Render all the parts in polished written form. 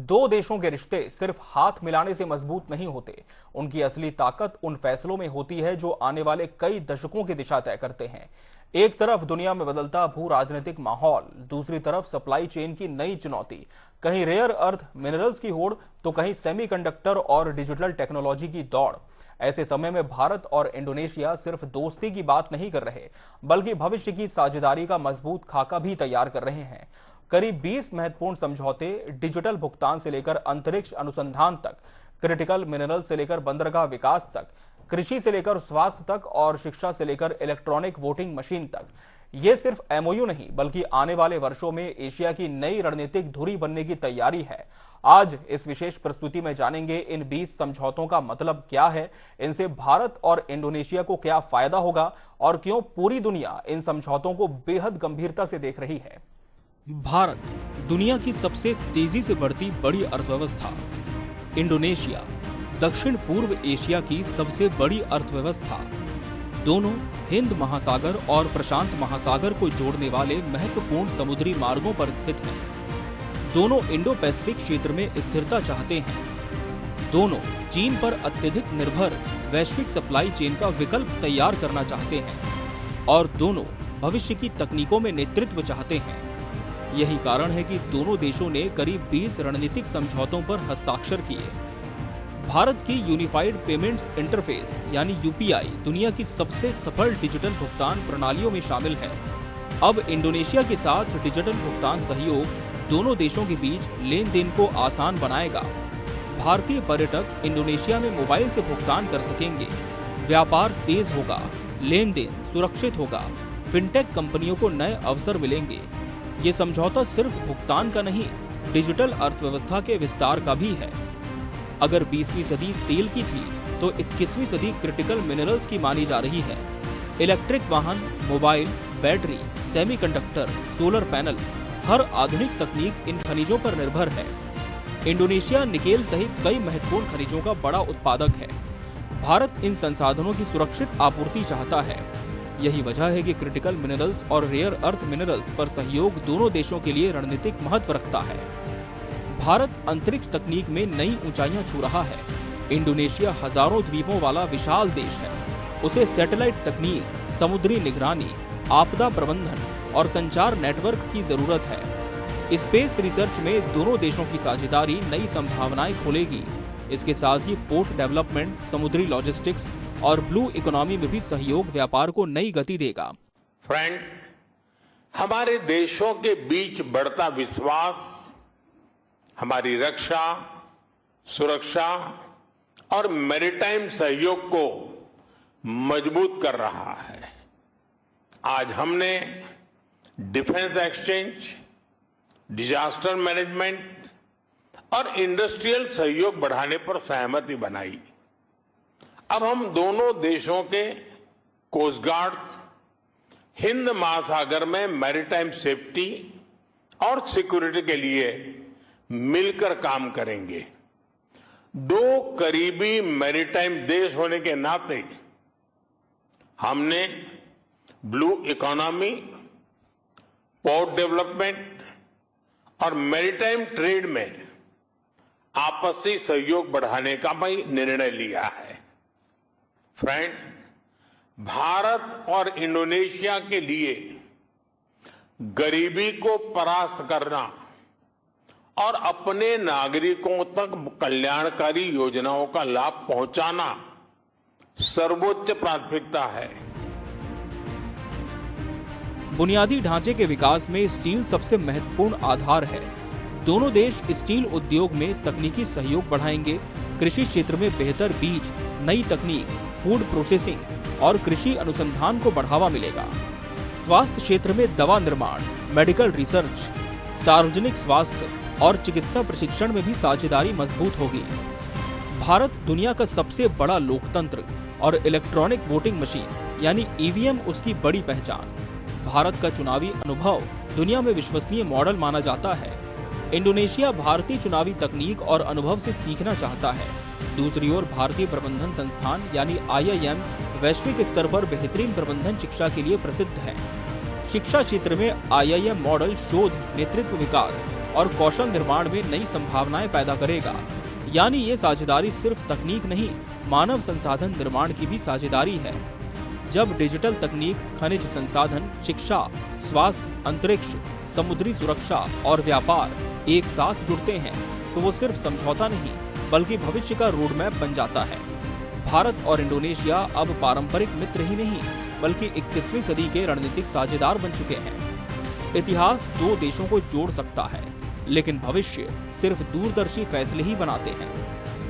दो देशों के रिश्ते सिर्फ हाथ मिलाने से मजबूत नहीं होते। उनकी असली ताकत उन फैसलों में होती है जो आने वाले कई दशकों की दिशा तय करते हैं। एक तरफ दुनिया में बदलता भू राजनीतिक माहौल, दूसरी तरफ सप्लाई चेन की नई चुनौती, कहीं रेयर अर्थ मिनरल्स की होड़ तो कहीं सेमीकंडक्टर और डिजिटल टेक्नोलॉजी की दौड़। ऐसे समय में भारत और इंडोनेशिया सिर्फ दोस्ती की बात नहीं कर रहे, बल्कि भविष्य की साझेदारी का मजबूत खाका भी तैयार कर रहे हैं। करीब 20 महत्वपूर्ण समझौते, डिजिटल भुगतान से लेकर अंतरिक्ष अनुसंधान तक, क्रिटिकल मिनरल से लेकर बंदरगाह विकास तक, कृषि से लेकर स्वास्थ्य तक और शिक्षा से लेकर इलेक्ट्रॉनिक वोटिंग मशीन तक। ये सिर्फ एमओयू नहीं, बल्कि आने वाले वर्षों में एशिया की नई रणनीतिक धुरी बनने की तैयारी है। आज इस विशेष प्रस्तुति में जानेंगे इन 20 समझौतों का मतलब क्या है, इनसे भारत और इंडोनेशिया को क्या फायदा होगा और क्यों पूरी दुनिया इन समझौतों को बेहद गंभीरता से देख रही है। भारत दुनिया की सबसे तेजी से बढ़ती बड़ी अर्थव्यवस्था, इंडोनेशिया दक्षिण पूर्व एशिया की सबसे बड़ी अर्थव्यवस्था, दोनों हिंद महासागर और प्रशांत महासागर को जोड़ने वाले महत्वपूर्ण समुद्री मार्गों पर स्थित हैं। दोनों इंडो पैसिफिक क्षेत्र में स्थिरता चाहते हैं। दोनों चीन पर अत्यधिक निर्भर वैश्विक सप्लाई चेन का विकल्प तैयार करना चाहते हैं और दोनों भविष्य की तकनीकों में नेतृत्व चाहते हैं। यही कारण है कि दोनों देशों ने करीब 20 रणनीतिक समझौतों पर हस्ताक्षर किए। भारत की यूनिफाइड पेमेंट्स इंटरफेस यानी यूपीआई दुनिया की सबसे सफल डिजिटल भुगतान प्रणालियों में शामिल है। अब इंडोनेशिया के साथ डिजिटल भुगतान सहयोग दोनों देशों के बीच लेन देन को आसान बनाएगा। भारतीय पर्यटक इंडोनेशिया में मोबाइल से भुगतान कर सकेंगे, व्यापार तेज होगा, लेन देन सुरक्षित होगा, फिनटेक कंपनियों को नए अवसर मिलेंगे। ये समझौता सिर्फ भुगतान का नहीं, डिजिटल अर्थव्यवस्था के विस्तार का भी है। अगर 20वीं सदी तेल की थी तो 21वीं सदी क्रिटिकल मिनरल्स की मानी जा रही है। इलेक्ट्रिक वाहन, mobile, battery, semiconductor, solar panel, हर आधुनिक तकनीक इन खनिजों पर निर्भर है। इंडोनेशिया निकेल सहित कई महत्वपूर्ण खनिजों का बड़ा उत्पादक है। भारत इन संसाधनों की सुरक्षित आपूर्ति चाहता है। यही वजह है कि क्रिटिकल मिनरल्स और रेयर अर्थ मिनरल्स पर सहयोग दोनों देशों के लिए रणनीतिक महत्व रखता है। भारत अंतरिक्ष तकनीक में नई ऊंचाइयां छू रहा है। इंडोनेशिया हजारों द्वीपों वाला विशाल देश है। उसे सैटेलाइट तकनीक, समुद्री निगरानी, आपदा प्रबंधन और संचार नेटवर्क की जरूरत है। स्पेस रिसर्च में दोनों देशों की साझेदारी नई संभावनाएं खोलेगी। इसके साथ ही पोर्ट डेवलपमेंट, समुद्री लॉजिस्टिक्स और ब्लू इकोनॉमी में भी सहयोग व्यापार को नई गति देगा। फ्रेंड, हमारे देशों के बीच बढ़ता विश्वास हमारी रक्षा, सुरक्षा और मैरीटाइम सहयोग को मजबूत कर रहा है। आज हमने डिफेंस एक्सचेंज, डिजास्टर मैनेजमेंट और इंडस्ट्रियल सहयोग बढ़ाने पर सहमति बनाई। अब हम दोनों देशों के कोस्ट गार्ड हिंद महासागर में मैरीटाइम सेफ्टी और सिक्योरिटी के लिए मिलकर काम करेंगे। दो करीबी मैरीटाइम देश होने के नाते हमने ब्लू इकोनॉमी, पोर्ट डेवलपमेंट और मैरीटाइम ट्रेड में आपसी सहयोग बढ़ाने का भी निर्णय लिया है। फ्रेंड्स, भारत और इंडोनेशिया के लिए गरीबी को परास्त करना और अपने नागरिकों तक कल्याणकारी योजनाओं का लाभ पहुंचाना सर्वोच्च प्राथमिकता है। बुनियादी ढांचे के विकास में स्टील सबसे महत्वपूर्ण आधार है। दोनों देश स्टील उद्योग में तकनीकी सहयोग बढ़ाएंगे। कृषि क्षेत्र में बेहतर बीज, नई तकनीक, फूड प्रोसेसिंग और कृषि अनुसंधान को बढ़ावा मिलेगा। स्वास्थ्य क्षेत्र में दवा निर्माण, मेडिकल रिसर्च, सार्वजनिक स्वास्थ्य और चिकित्सा प्रशिक्षण में भी साझेदारी मजबूत होगी। भारत दुनिया का सबसे बड़ा लोकतंत्र और इलेक्ट्रॉनिक वोटिंग मशीन यानी ईवीएम उसकी बड़ी पहचान। भारत का चुनावी अनुभव दुनिया में विश्वसनीय मॉडल माना जाता है। इंडोनेशिया भारतीय चुनावी तकनीक और अनुभव से सीखना चाहता है। दूसरी ओर भारतीय प्रबंधन संस्थान यानी IIM वैश्विक स्तर पर बेहतरीन प्रबंधन शिक्षा के लिए प्रसिद्ध है। शिक्षा क्षेत्र में IIM मॉडल शोध, नेतृत्व विकास और कौशल निर्माण में नई संभावनाएं पैदा करेगा। यानी ये साझेदारी सिर्फ तकनीक नहीं, मानव संसाधन निर्माण की भी साझेदारी है। जब डिजिटल तकनीक, खनिज संसाधन, शिक्षा, स्वास्थ्य, अंतरिक्ष, समुद्री सुरक्षा और व्यापार एक साथ जुड़ते हैं तो वो सिर्फ समझौता नहीं बल्कि भविष्य का रोड मैप बन जाता है। भारत और इंडोनेशिया अब पारंपरिक मित्र ही नहीं बल्कि 21वीं सदी के रणनीतिक साझेदार बन चुके हैं। इतिहास दो देशों को जोड़ सकता है, लेकिन भविष्य सिर्फ दूरदर्शी फैसले ही बनाते हैं।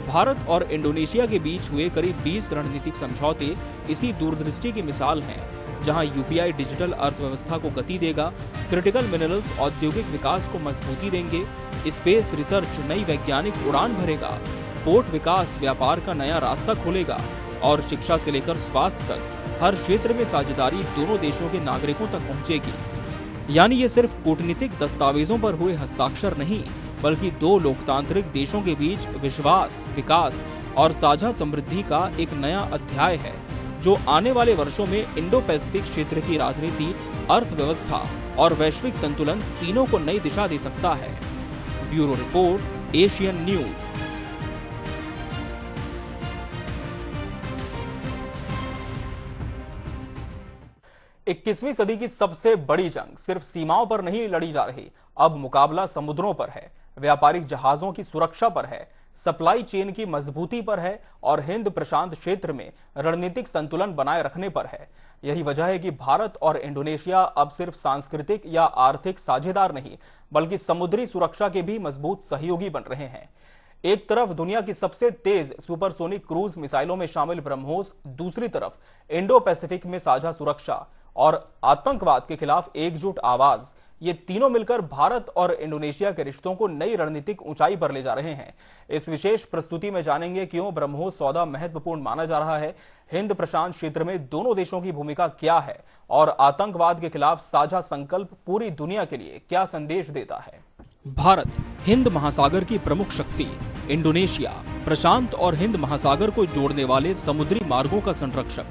भारत और इंडोनेशिया के बीच हुए करीब 20 रणनीतिक समझौते इसी दूरदृष्टि की मिसाल हैं, जहां यूपीआई डिजिटल अर्थव्यवस्था को गति देगा, क्रिटिकल मिनरल्स औद्योगिक विकास को मजबूती देंगे, स्पेस रिसर्च नई वैज्ञानिक उड़ान भरेगा, पोर्ट विकास व्यापार का नया रास्ता खोलेगा और शिक्षा से लेकर स्वास्थ्य तक हर क्षेत्र में साझेदारी दोनों देशों के नागरिकों तक पहुंचेगी। यानी ये सिर्फ कूटनीतिक दस्तावेजों पर हुए हस्ताक्षर नहीं बल्कि दो लोकतांत्रिक देशों के बीच विश्वास, विकास और साझा समृद्धि का एक नया अध्याय है, जो आने वाले वर्षों में इंडो पैसिफिक क्षेत्र की राजनीति, अर्थव्यवस्था और वैश्विक संतुलन तीनों को नई दिशा दे सकता है। Bureau report, Asian news. इक्कीसवीं सदी की सबसे बड़ी जंग सिर्फ सीमाओं पर नहीं लड़ी जा रही, अब मुकाबला समुद्रों पर है, व्यापारिक जहाजों की सुरक्षा पर है, सप्लाई चेन की मजबूती पर है और हिंद प्रशांत क्षेत्र में रणनीतिक संतुलन बनाए रखने पर है। यही वजह है कि भारत और इंडोनेशिया अब सिर्फ सांस्कृतिक या आर्थिक साझेदार नहीं बल्कि समुद्री सुरक्षा के भी मजबूत सहयोगी बन रहे हैं। एक तरफ दुनिया की सबसे तेज सुपरसोनिक क्रूज मिसाइलों में शामिल ब्रह्मोस, दूसरी तरफ इंडो पैसिफिक में साझा सुरक्षा और आतंकवाद के खिलाफ एकजुट आवाज, ये तीनों मिलकर भारत और इंडोनेशिया के रिश्तों को नई रणनीतिक ऊंचाई पर ले जा रहे हैं। इस विशेष प्रस्तुति में जानेंगे क्यों ब्रह्मोस सौदा महत्वपूर्ण माना जा रहा है, हिंद प्रशांत क्षेत्र में दोनों देशों की भूमिका क्या है और आतंकवाद के खिलाफ साझा संकल्प पूरी दुनिया के लिए क्या संदेश देता है। भारत हिंद महासागर की प्रमुख शक्ति, इंडोनेशिया प्रशांत और हिंद महासागर को जोड़ने वाले समुद्री मार्गों का संरक्षक।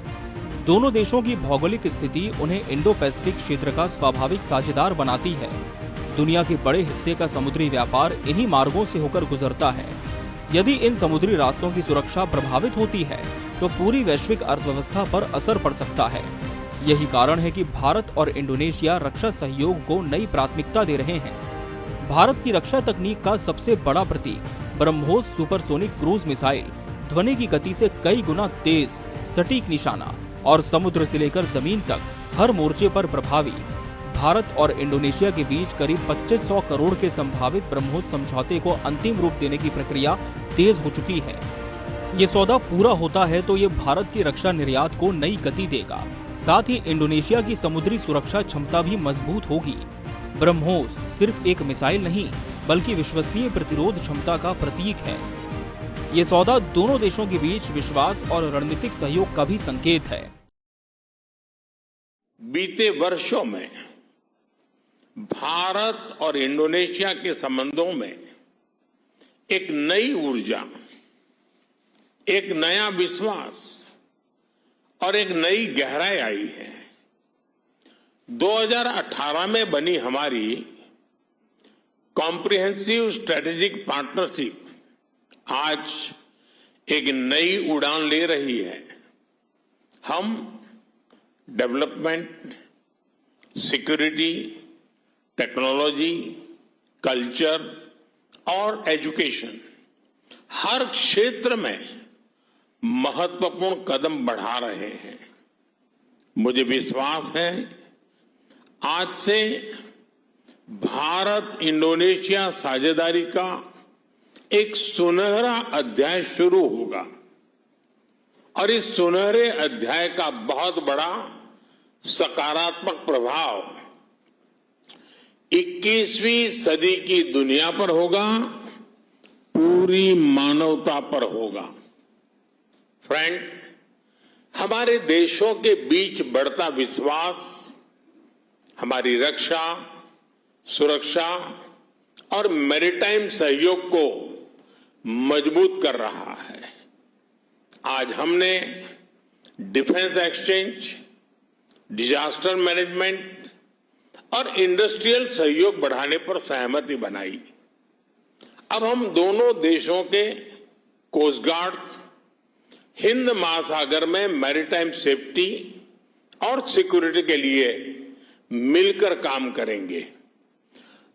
दोनों देशों की भौगोलिक स्थिति उन्हें इंडो पैसिफिक क्षेत्र का स्वाभाविक साझेदार बनाती है। दुनिया के बड़े हिस्से का समुद्री व्यापार इन्हीं मार्गों से होकर गुजरता है। यदि इन समुद्री रास्तों की सुरक्षा प्रभावित होती है तो पूरी वैश्विक अर्थव्यवस्था पर असर पड़ सकता है। यही कारण है कि भारत और इंडोनेशिया रक्षा सहयोग को नई प्राथमिकता दे रहे हैं। भारत की रक्षा तकनीक का सबसे बड़ा प्रतीक ब्रह्मोस सुपरसोनिक क्रूज मिसाइल ध्वनि की गति से कई गुना तेज, सटीक निशाना और समुद्र से लेकर जमीन तक हर मोर्चे पर प्रभावी। भारत और इंडोनेशिया के बीच करीब 2500 करोड़ के संभावित ब्रह्मोस समझौते को अंतिम रूप देने की प्रक्रिया तेज हो चुकी है। ये सौदा पूरा होता है तो ये भारत की रक्षा निर्यात को नई गति देगा, साथ ही इंडोनेशिया की समुद्री सुरक्षा क्षमता भी मजबूत होगी। ब्रह्मोस सिर्फ एक मिसाइल नहीं बल्कि विश्वसनीय प्रतिरोध क्षमता का प्रतीक है। ये सौदा दोनों देशों के बीच विश्वास और रणनीतिक सहयोग का भी संकेत है। बीते वर्षों में भारत और इंडोनेशिया के संबंधों में एक नई ऊर्जा, एक नया विश्वास और एक नई गहराई आई है। 2018 में बनी हमारी कॉम्प्रिहेंसिव स्ट्रेटेजिक पार्टनरशिप आज एक नई उड़ान ले रही है। हम डेवलपमेंट, सिक्योरिटी, टेक्नोलॉजी, कल्चर और एजुकेशन हर क्षेत्र में महत्वपूर्ण कदम बढ़ा रहे हैं। मुझे विश्वास है आज से भारत इंडोनेशिया साझेदारी का एक सुनहरा अध्याय शुरू होगा और इस सुनहरे अध्याय का बहुत बड़ा सकारात्मक प्रभाव 21वीं सदी की दुनिया पर होगा, पूरी मानवता पर होगा। फ्रेंड्स, हमारे देशों के बीच बढ़ता विश्वास हमारी रक्षा, सुरक्षा और मैरीटाइम सहयोग को मजबूत कर रहा है। आज हमने डिफेंस एक्सचेंज, डिजास्टर मैनेजमेंट और इंडस्ट्रियल सहयोग बढ़ाने पर सहमति बनाई। अब हम दोनों देशों के कोस्ट गार्ड हिंद महासागर में मैरीटाइम सेफ्टी और सिक्योरिटी के लिए मिलकर काम करेंगे।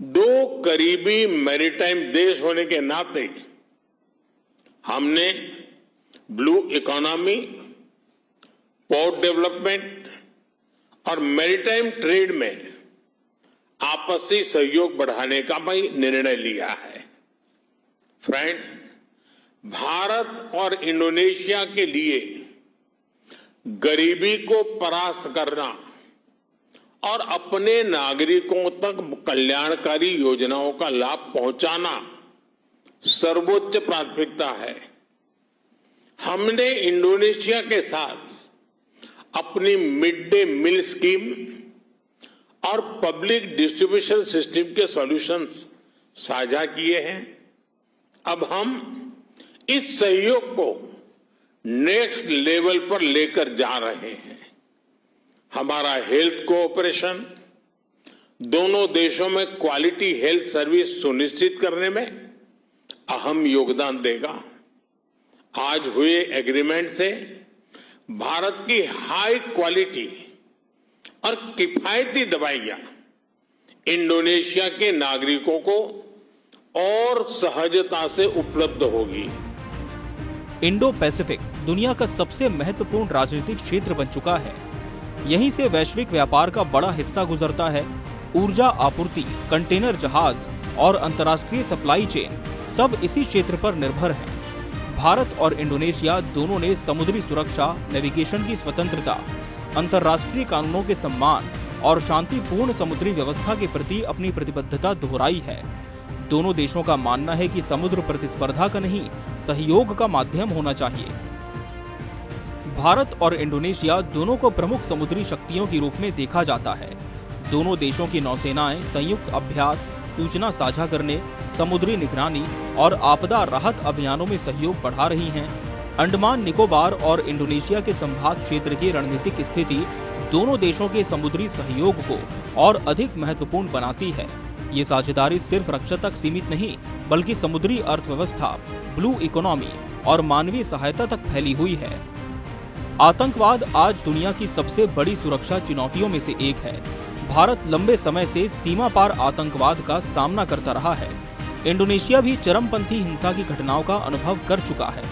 दो करीबी मैरीटाइम देश होने के नाते हमने ब्लू इकोनॉमी, पोर्ट डेवलपमेंट और मैरीटाइम ट्रेड में आपसी सहयोग बढ़ाने का भी निर्णय लिया है। फ्रेंड्स, भारत और इंडोनेशिया के लिए गरीबी को परास्त करना और अपने नागरिकों तक कल्याणकारी योजनाओं का लाभ पहुंचाना सर्वोच्च प्राथमिकता है। हमने इंडोनेशिया के साथ अपनी मिड डे मील स्कीम और पब्लिक डिस्ट्रीब्यूशन सिस्टम के सॉल्यूशंस साझा किए हैं। अब हम इस सहयोग को नेक्स्ट लेवल पर लेकर जा रहे हैं। हमारा हेल्थ कोऑपरेशन दोनों देशों में क्वालिटी हेल्थ सर्विस सुनिश्चित करने में अहम योगदान देगा। आज हुए एग्रीमेंट से भारत की हाई क्वालिटी और किफायती दवाइयां इंडोनेशिया के नागरिकों को और सहजता से उपलब्ध होगी। इंडो पैसिफिक दुनिया का सबसे महत्वपूर्ण राजनीतिक क्षेत्र बन चुका है। यहीं से वैश्विक व्यापार का बड़ा हिस्सा गुजरता है। ऊर्जा आपूर्ति, कंटेनर जहाज और अंतर्राष्ट्रीय सप्लाई चेन सब इसी क्षेत्र पर निर्भर हैं। भारत और इंडोनेशिया दोनों ने समुद्री सुरक्षा, नेविगेशन की स्वतंत्रता, अंतर्राष्ट्रीय कानूनों के सम्मान और शांतिपूर्ण समुद्री व्यवस्था के प्रति अपनी प्रतिबद्धता दोहराई है। दोनों देशों का मानना है कि समुद्र प्रतिस्पर्धा का नहीं, सहयोग का माध्यम होना चाहिए। भारत और इंडोनेशिया दोनों को प्रमुख समुद्री शक्तियों के रूप में देखा जाता है। दोनों देशों की नौसेनाएं संयुक्त अभ्यास, सूचना साझा करने, समुद्री निगरानी और आपदा राहत अभियानों में सहयोग बढ़ा रही हैं। अंडमान निकोबार और इंडोनेशिया के संभाग क्षेत्र की रणनीतिक स्थिति दोनों देशों के समुद्री सहयोग को और अधिक महत्वपूर्ण बनाती है। ये साझेदारी सिर्फ रक्षा तक सीमित नहीं, बल्कि समुद्री अर्थव्यवस्था, ब्लू इकोनॉमी और मानवीय सहायता तक फैली हुई है। आतंकवाद आज दुनिया की सबसे बड़ी सुरक्षा चुनौतियों में से एक है। भारत लंबे समय से सीमा पार आतंकवाद का सामना करता रहा है। इंडोनेशिया भी चरमपंथी हिंसा की घटनाओं का अनुभव कर चुका है।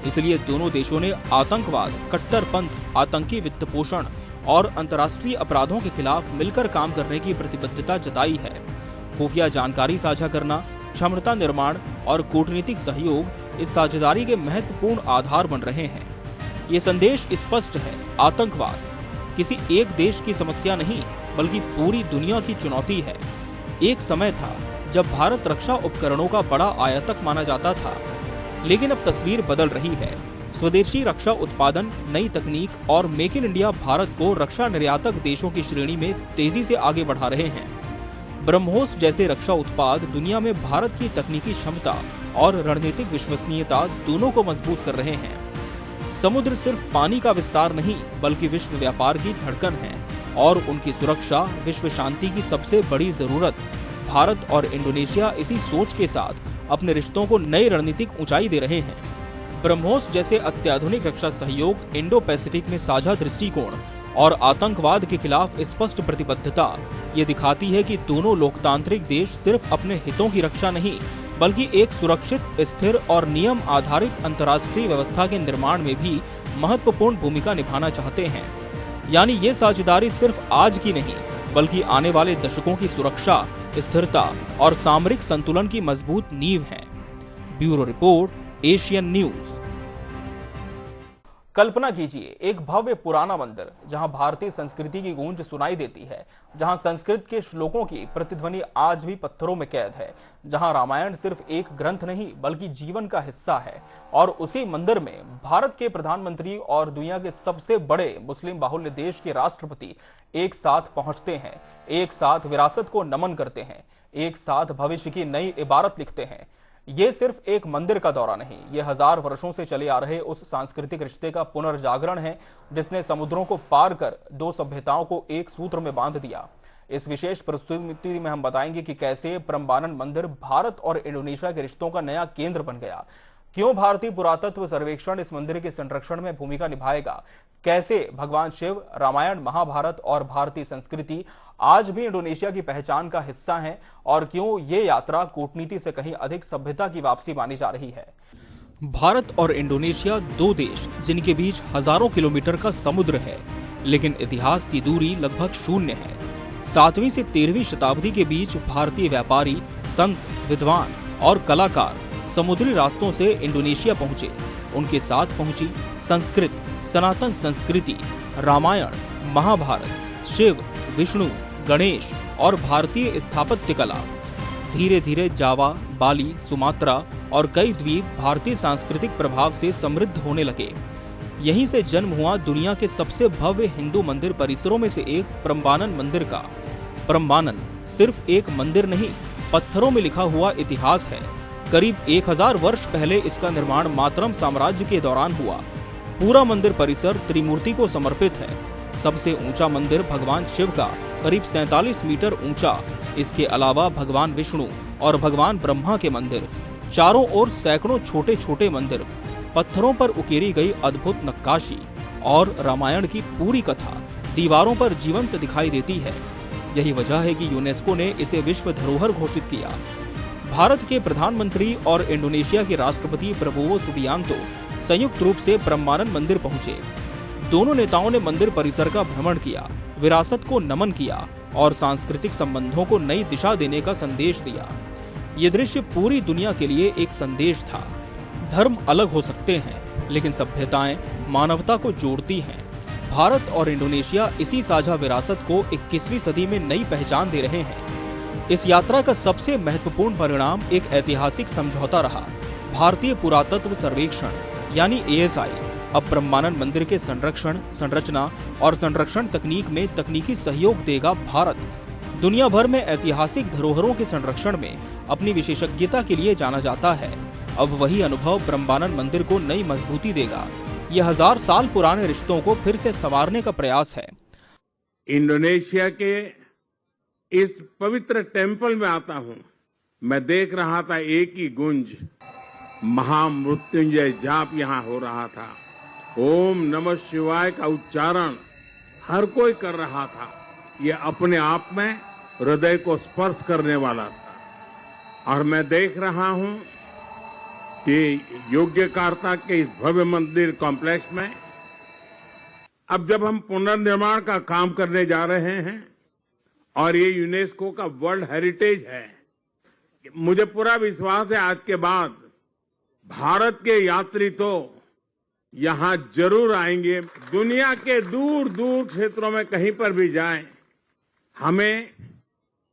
इसलिए दोनों देशों ने आतंकवाद, कट्टरपंथ, आतंकी वित्तपोषण और अंतर्राष्ट्रीय अपराधों के खिलाफ मिलकर काम करने की प्रतिबद्धता जताई है। खुफिया जानकारी साझा करना, क्षमता निर्माण और कूटनीतिक सहयोग इस साझेदारी के महत्वपूर्ण आधार बन रहे हैं। ये संदेश स्पष्ट है, आतंकवाद किसी एक देश की समस्या नहीं, बल्कि पूरी दुनिया की चुनौती है। एक समय था जब भारत रक्षा उपकरणों का बड़ा आयातक माना जाता था, लेकिन अब तस्वीर बदल रही है। स्वदेशी रक्षा उत्पादन, नई तकनीक और मेक इन इंडिया भारत को रक्षा निर्यातक देशों की श्रेणी में तेजी से आगे बढ़ा रहे हैं। ब्रह्मोस जैसे रक्षा उत्पाद दुनिया में भारत की तकनीकी क्षमता और रणनीतिक विश्वसनीयता दोनों को मजबूत कर रहे हैं। समुद्र सिर्फ पानी का विस्तार नहीं, बल्कि विश्व व्यापार की धड़कन है और उनकी सुरक्षा विश्व शांति की सबसे बड़ी जरूरत। भारत और इंडोनेशिया इसी सोच के साथ अपने रिश्तों को नई रणनीतिक ऊंचाई दे रहे हैं। ब्रह्मोस जैसे अत्याधुनिक रक्षा सहयोग, इंडो पैसिफिक में साझा दृष्टिकोण और आतंकवाद के खिलाफ स्पष्ट प्रतिबद्धता ये दिखाती है कि दोनों लोकतांत्रिक देश सिर्फ अपने हितों की रक्षा नहीं, बल्कि एक सुरक्षित, स्थिर और नियम आधारित अंतर्राष्ट्रीय व्यवस्था के निर्माण में भी महत्वपूर्ण भूमिका निभाना चाहते हैं। यानी ये साझेदारी सिर्फ आज की नहीं, बल्कि आने वाले दशकों की सुरक्षा, स्थिरता और सामरिक संतुलन की मजबूत नींव है। Bureau report, Asian news. कल्पना कीजिए, एक भव्य पुराना मंदिर जहां भारतीय संस्कृति की गूंज सुनाई देती है, जहां संस्कृत के श्लोकों की प्रतिध्वनि आज भी पत्थरों में कैद है, जहां रामायण सिर्फ एक ग्रंथ नहीं बल्कि जीवन का हिस्सा है। और उसी मंदिर में भारत के प्रधानमंत्री और दुनिया के सबसे बड़े मुस्लिम बाहुल्य देश के राष्ट्रपति एक साथ पहुंचते हैं, एक साथ विरासत को नमन करते हैं, एक साथ भविष्य की नई इबारत लिखते हैं। ये सिर्फ एक मंदिर का दौरा नहीं, ये हजार वर्षों से चले आ रहे उस सांस्कृतिक रिश्ते का पुनर्जागरण है जिसने समुद्रों को पार कर दो सभ्यताओं को एक सूत्र में बांध दिया। इस विशेष प्रस्तुति में हम बताएंगे कि कैसे प्रम्बानन मंदिर भारत और इंडोनेशिया के रिश्तों का नया केंद्र बन गया, क्यों भारतीय पुरातत्व सर्वेक्षण इस मंदिर के संरक्षण में भूमिका निभाएगा, कैसे भगवान शिव, रामायण, महाभारत और भारतीय संस्कृति आज भी इंडोनेशिया की पहचान का हिस्सा हैं और क्यों ये यात्रा कूटनीति से कहीं अधिक सभ्यता की वापसी मानी जा रही है। भारत और इंडोनेशिया दो देश जिनके बीच हजारों किलोमीटर का समुद्र है, लेकिन इतिहास की दूरी लगभग शून्य है। 7वीं से 13वीं शताब्दी के बीच भारतीय व्यापारी, संत, विद्वान और कलाकार समुद्री रास्तों से इंडोनेशिया पहुंचे। उनके साथ पहुंची संस्कृत, सनातन संस्कृति, रामायण, महाभारत, शिव, विष्णु, गणेश और भारतीय स्थापत्य कला। धीरे धीरे जावा, बाली, सुमात्रा और कई द्वीप भारतीय सांस्कृतिक प्रभाव से समृद्ध होने लगे। यहीं से जन्म हुआ दुनिया के सबसे भव्य हिंदू मंदिर परिसरों में से एक प्रम्बानन मंदिर का। प्रम्बानन सिर्फ एक मंदिर नहीं, पत्थरों में लिखा हुआ इतिहास है। करीब 1000 वर्ष पहले इसका निर्माण मातरम साम्राज्य के दौरान हुआ। पूरा मंदिर परिसर त्रिमूर्ति को समर्पित है। सबसे ऊंचा मंदिर भगवान शिव का करीब 47 मीटर ऊंचा। इसके अलावा भगवान विष्णु और भगवान ब्रह्मा के मंदिर, चारों ओर सैकड़ों छोटे छोटे मंदिर, पत्थरों पर उकेरी गई अद्भुत नक्काशी और रामायण की पूरी कथा दीवारों पर जीवंत दिखाई देती है। यही वजह है कि यूनेस्को ने इसे विश्व धरोहर घोषित किया। भारत के प्रधानमंत्री और इंडोनेशिया के राष्ट्रपति प्रबोवो सुबियांतो संयुक्त रूप से प्रम्बानन मंदिर पहुंचे। दोनों नेताओं ने मंदिर परिसर का भ्रमण किया, विरासत को नमन किया और सांस्कृतिक संबंधों को नई दिशा देने का संदेश दिया। ये दृश्य पूरी दुनिया के लिए एक संदेश था। धर्म अलग हो सकते हैं, लेकिन सभ्यताएं मानवता को जोड़ती हैं। भारत और इंडोनेशिया इसी साझा विरासत को 21वीं सदी में नई पहचान दे रहे हैं। इस यात्रा का सबसे महत्वपूर्ण परिणाम एक ऐतिहासिक समझौता रहा। भारतीय पुरातत्व सर्वेक्षण यानी ASI अब प्रम्बानन मंदिर के संरक्षण, संरचना और संरक्षण तकनीक में तकनीकी सहयोग देगा। भारत दुनिया भर में ऐतिहासिक धरोहरों के संरक्षण में अपनी विशेषज्ञता के लिए जाना जाता है। अब वही अनुभव प्रम्बानन मंदिर को नई मजबूती देगा। यह 1000 साल पुराने रिश्तों को फिर से संवारने का प्रयास है। इंडोनेशिया के इस पवित्र टेम्पल में आता हूं, मैं देख रहा था एक ही गुंज, महामृत्युंजय जाप यहाँ हो रहा था। ओम नमः शिवाय का उच्चारण हर कोई कर रहा था। ये अपने आप में हृदय को स्पर्श करने वाला था। और मैं देख रहा हूं कि योग्यकार्ता के इस भव्य मंदिर कॉम्प्लेक्स में अब जब हम पुनर्निर्माण का काम करने जा रहे हैं और ये यूनेस्को का वर्ल्ड हेरिटेज है, मुझे पूरा विश्वास है आज के बाद भारत के यात्री तो यहां जरूर आएंगे। दुनिया के दूर दूर क्षेत्रों में कहीं पर भी जाएं, हमें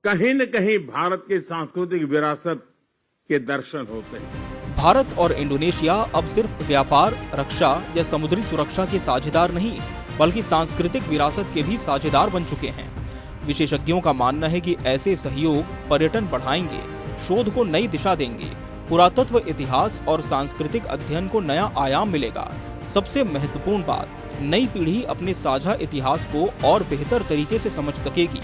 कहीं न कहीं भारत की सांस्कृतिक विरासत के दर्शन होते हैं। भारत और इंडोनेशिया अब सिर्फ व्यापार, रक्षा या समुद्री सुरक्षा के साझेदार नहीं, बल्कि सांस्कृतिक विरासत के भी साझेदार बन चुके हैं। विशेषज्ञों का मानना है कि ऐसे सहयोग पर्यटन बढ़ाएंगे, शोध को नई दिशा देंगे, पुरातत्व, इतिहास और सांस्कृतिक अध्ययन को नया आयाम मिलेगा। सबसे महत्वपूर्ण बात, नई पीढ़ी अपने साझा इतिहास को और बेहतर तरीके से समझ सकेगी।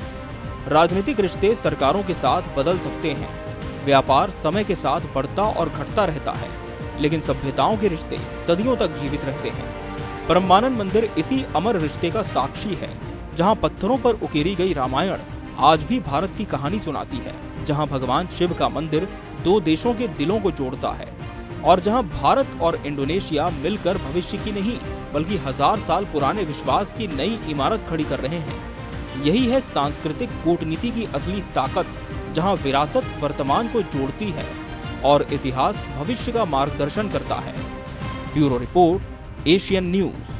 राजनीतिक रिश्ते सरकारों के साथ बदल सकते हैं, व्यापार समय के साथ बढ़ता और घटता रहता है, लेकिन सभ्यताओं के रिश्ते सदियों तक जीवित रहते हैं। प्रम्बानन मंदिर इसी अमर रिश्ते का साक्षी है, जहां पत्थरों पर उकेरी गई रामायण आज भी भारत की कहानी सुनाती है, जहां भगवान शिव का मंदिर दो देशों के दिलों को जोड़ता है और जहां भारत और इंडोनेशिया मिलकर भविष्य की नहीं बल्कि 1000 साल पुराने विश्वास की नई इमारत खड़ी कर रहे हैं। यही है सांस्कृतिक कूटनीति की असली ताकत, जहां विरासत वर्तमान को जोड़ती है और इतिहास भविष्य का मार्गदर्शन करता है। Bureau report, Asian news.